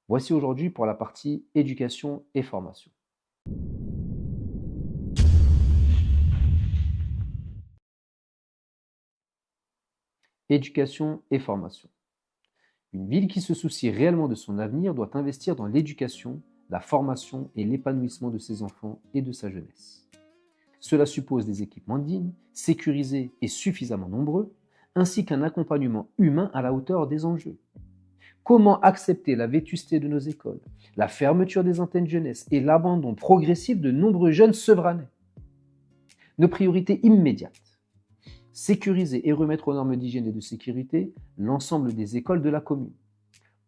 Voici aujourd'hui pour la partie éducation et formation. Éducation et formation. Une ville qui se soucie réellement de son avenir doit investir dans l'éducation, la formation et l'épanouissement de ses enfants et de sa jeunesse. Cela suppose des équipements dignes, sécurisés et suffisamment nombreux, ainsi qu'un accompagnement humain à la hauteur des enjeux. Comment accepter la vétusté de nos écoles, la fermeture des antennes jeunesse et l'abandon progressif de nombreux jeunes sevranais? Nos priorités immédiates. Sécuriser et remettre aux normes d'hygiène et de sécurité l'ensemble des écoles de la commune.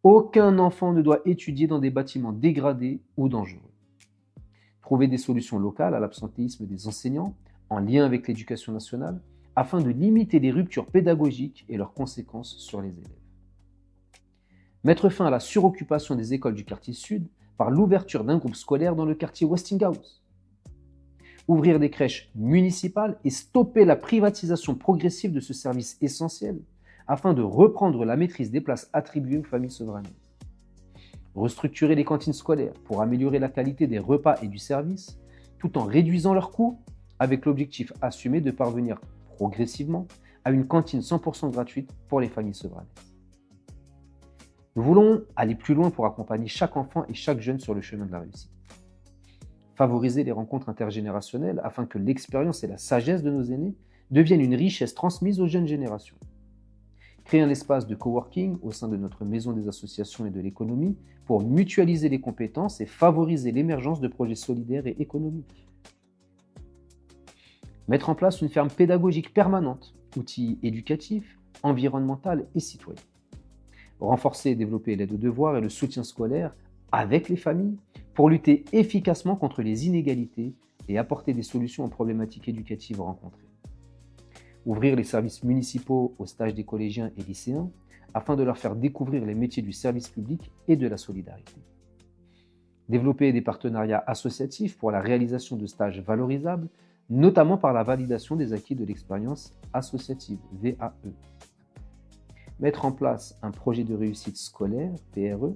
Aucun enfant ne doit étudier dans des bâtiments dégradés ou dangereux. Trouver des solutions locales à l'absentéisme des enseignants, en lien avec l'éducation nationale, afin de limiter les ruptures pédagogiques et leurs conséquences sur les élèves. Mettre fin à la suroccupation des écoles du quartier sud par l'ouverture d'un groupe scolaire dans le quartier Westinghouse. Ouvrir des crèches municipales et stopper la privatisation progressive de ce service essentiel afin de reprendre la maîtrise des places attribuées aux familles souverainesses. Restructurer les cantines scolaires pour améliorer la qualité des repas et du service tout en réduisant leurs coûts avec l'objectif assumé de parvenir progressivement à une cantine 100% gratuite pour les familles souverainesses. Nous voulons aller plus loin pour accompagner chaque enfant et chaque jeune sur le chemin de la réussite. Favoriser les rencontres intergénérationnelles afin que l'expérience et la sagesse de nos aînés deviennent une richesse transmise aux jeunes générations. Créer un espace de coworking au sein de notre maison des associations et de l'économie pour mutualiser les compétences et favoriser l'émergence de projets solidaires et économiques. Mettre en place une ferme pédagogique permanente, outil éducatif, environnemental et citoyen. Renforcer et développer l'aide aux devoirs et le soutien scolaire avec les familles pour lutter efficacement contre les inégalités et apporter des solutions aux problématiques éducatives rencontrées. Ouvrir les services municipaux aux stages des collégiens et lycéens afin de leur faire découvrir les métiers du service public et de la solidarité. Développer des partenariats associatifs pour la réalisation de stages valorisables, notamment par la validation des acquis de l'expérience associative, VAE. Mettre en place un projet de réussite scolaire, PRE,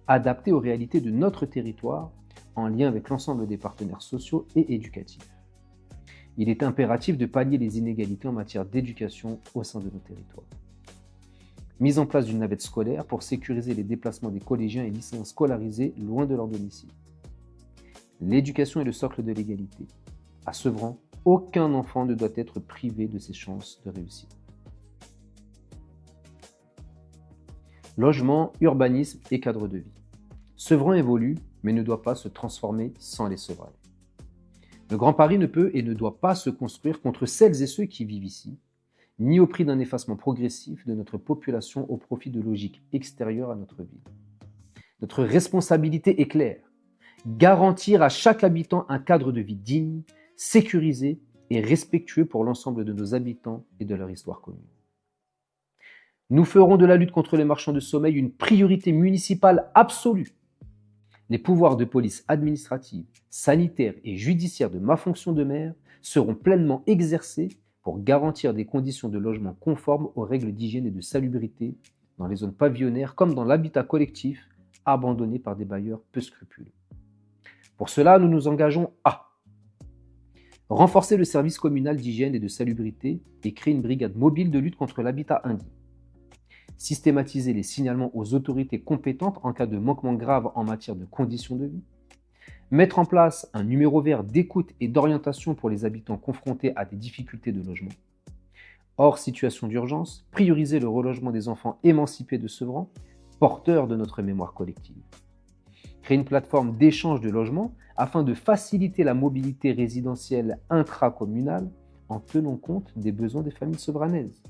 adapté aux réalités de notre territoire en lien avec l'ensemble des partenaires sociaux et éducatifs. Il est impératif de pallier les inégalités en matière d'éducation au sein de nos territoires. Mise en place d'une navette scolaire pour sécuriser les déplacements des collégiens et lycéens scolarisés loin de leur domicile. L'éducation est le socle de l'égalité. À Sevran, aucun enfant ne doit être privé de ses chances de réussite. Logement, urbanisme et cadre de vie. Sevran évolue, mais ne doit pas se transformer sans les Sevranais. Le Grand Paris ne peut et ne doit pas se construire contre celles et ceux qui vivent ici, ni au prix d'un effacement progressif de notre population au profit de logiques extérieures à notre ville. Notre responsabilité est claire, garantir à chaque habitant un cadre de vie digne, sécurisé et respectueux pour l'ensemble de nos habitants et de leur histoire commune. Nous ferons de la lutte contre les marchands de sommeil une priorité municipale absolue. Les pouvoirs de police administrative, sanitaire et judiciaire de ma fonction de maire seront pleinement exercés pour garantir des conditions de logement conformes aux règles d'hygiène et de salubrité dans les zones pavillonnaires comme dans l'habitat collectif abandonné par des bailleurs peu scrupuleux. Pour cela, nous nous engageons à renforcer le service communal d'hygiène et de salubrité et créer une brigade mobile de lutte contre l'habitat indigne. Systématiser les signalements aux autorités compétentes en cas de manquement grave en matière de conditions de vie. Mettre en place un numéro vert d'écoute et d'orientation pour les habitants confrontés à des difficultés de logement. Hors situation d'urgence, prioriser le relogement des enfants émancipés de Sevran, porteurs de notre mémoire collective. Créer une plateforme d'échange de logements afin de faciliter la mobilité résidentielle intracommunale en tenant compte des besoins des familles sevranaises.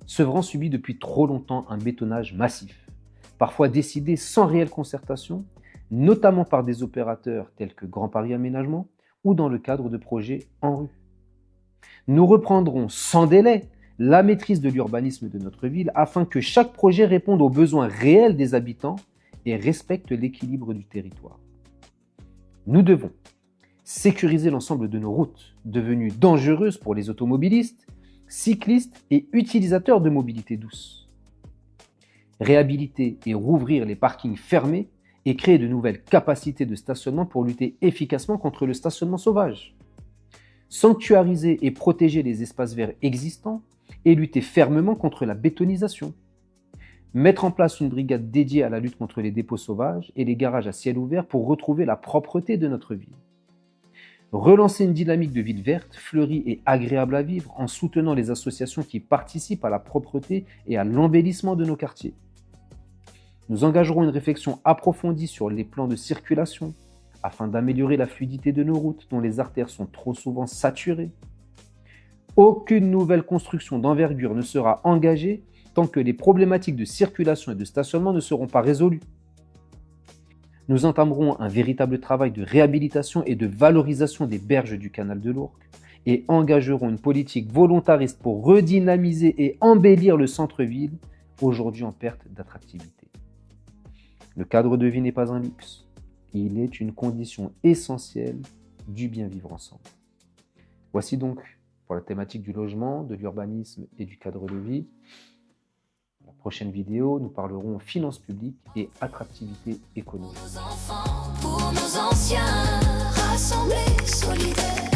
Sevran subit depuis trop longtemps un bétonnage massif, parfois décidé sans réelle concertation, notamment par des opérateurs tels que Grand Paris Aménagement ou dans le cadre de projets en rue. Nous reprendrons sans délai la maîtrise de l'urbanisme de notre ville afin que chaque projet réponde aux besoins réels des habitants et respecte l'équilibre du territoire. Nous devons sécuriser l'ensemble de nos routes, devenues dangereuses pour les automobilistes, cyclistes et utilisateurs de mobilité douce. réhabiliter et rouvrir les parkings fermés et créer de nouvelles capacités de stationnement pour lutter efficacement contre le stationnement sauvage. Sanctuariser et protéger les espaces verts existants et lutter fermement contre la bétonisation. Mettre en place une brigade dédiée à la lutte contre les dépôts sauvages et les garages à ciel ouvert pour retrouver la propreté de notre ville. Relancer une dynamique de ville verte, fleurie et agréable à vivre en soutenant les associations qui participent à la propreté et à l'embellissement de nos quartiers. Nous engagerons une réflexion approfondie sur les plans de circulation afin d'améliorer la fluidité de nos routes dont les artères sont trop souvent saturées. Aucune nouvelle construction d'envergure ne sera engagée tant que les problématiques de circulation et de stationnement ne seront pas résolues. Nous entamerons un véritable travail de réhabilitation et de valorisation des berges du canal de l'Ourcq et engagerons une politique volontariste pour redynamiser et embellir le centre-ville, aujourd'hui en perte d'attractivité. Le cadre de vie n'est pas un luxe, il est une condition essentielle du bien vivre ensemble. Voici donc pour la thématique du logement, de l'urbanisme et du cadre de vie. Dans la prochaine vidéo, nous parlerons finances publiques et attractivité économique. Pour nos enfants, pour nos anciens, rassemblés, solidaires.